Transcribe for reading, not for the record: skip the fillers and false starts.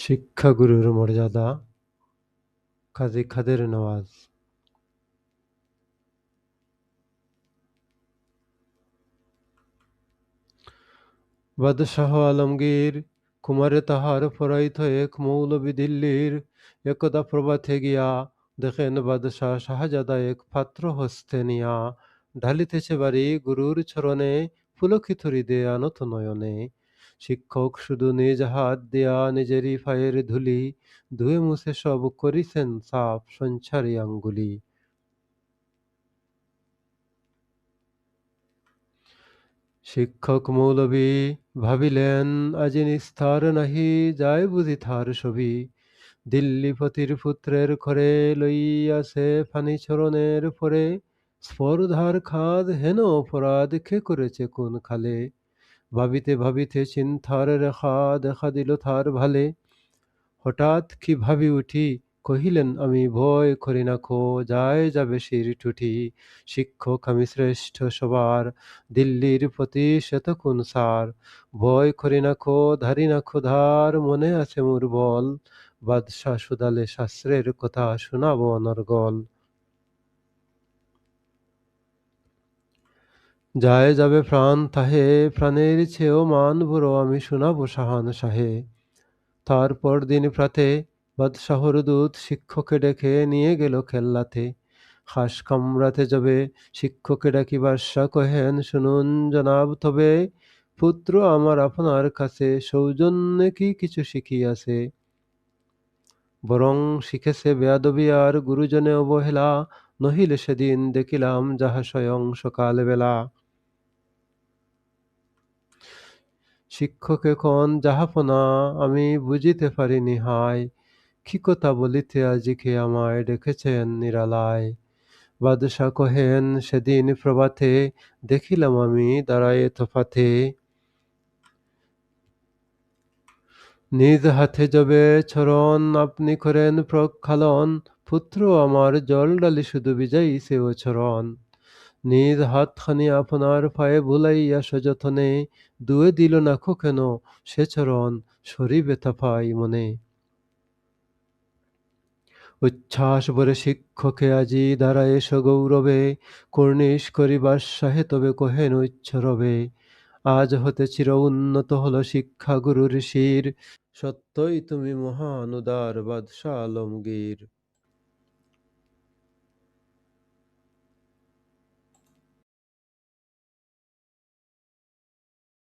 শিক্ষাগুরুর মর্যাদা কাজী খাদের নওয়াজ। বাদশাহ আলমগীর কুমারে তাহার পরাইত এক মৌলবি দিল্লির, একদা প্রভাতে গিয়া দেখেন বাদশাহ শাহজাদা এক পাত্র হস্তে নিয়া, ঢালিতেছে বাড়ি গুরুর চরণে, পুলকিত হৃদয়ে আনত নয়নে। শিক্ষক শুধু নিজ হাত দিয়া নিজেরই পায়ের ধুলি, ধুয়ে মুছে সব করিছেন সাফ সঞ্চারী আঙ্গুলি। শিক্ষক মৌলবি ভাবিলেন, আজি নিস্তার নাহি যায় বুঝি তার ছবি। দিল্লীপতির পুত্রের ঘরে লইয়াছে ফানি চরণের পরে, স্পর্ধার খাদ হেন অপরাধ কে করেছে কোন খালে। ভাবিতে ভাবিতে চিন্তার রেখা দেখা দিল তার ভালে। হঠাৎ কি ভাবি উঠি কহিলেন, আমি ভয় করি না খো, যায় যাবে শির টুটি। শিক্ষক আমি শ্রেষ্ঠ সবার, দিল্লির প্রতি শতকুন সার। ভয় করি না খো, ধারি না ক্ষুধার, মনে আছে মোর বল। বাদশাহ সুদালে শাস্ত্রের কথা শোনাবো অনর্গল। যায় যাবে প্রাণ তাহে, প্রাণের চেয়েও মান বড়, আমি শোনাবো শাহান শাহে। তারপর দিন প্রাতে বাদশাহর দূত শিক্ষকে ডেকে নিয়ে গেল কেল্লাতে। খাস কামরাতে যাবে শিক্ষকে ডাকি বাদশা কহেন, শুনুন জনাব তবে, পুত্র আমার আপনার কাছে সৌজন্যে কি কিছু শিখিয়াছে। বরং শিখেছে বেয়াদবি আর গুরুজনে অবহেলা, নহিলে সেদিন দেখিলাম যাহা স্বয়ং সকালবেলা। শিক্ষকে কন, জাহাপনা আমি বুঝিতে পারিনি হায়, কি কথা বলিতে আজিকে আমায় ডেকেছেন নিরালায়। বাদশা কহেন, সেদিন প্রভাতে দেখিলাম আমি দাঁড়ায়ে তফাতে। নিজ হাতে যবে চরণ আপনি করেন প্রক্ষালন, পুত্র আমার জল ডালি শুধু ভিজাইছে ও চরণ। নিজ হাতখানি আপনার পায়ে বুলাইয়া সযতনে, ধুয়ে দিল না কো কেন সে চরণ, সরি ব্যথা পাই মনে। উচ্ছ্বাস ভরে শিক্ষকে আজি দাঁড়ায়ে সগৌরবে, কর্নিশ করি বাদশাহে তবে কহেন উচ্চ রবে। আজ হতে চির উন্নত হল শিক্ষা গুরুর শির, সত্যই তুমি মহান উদার বাদশা আলমগীর।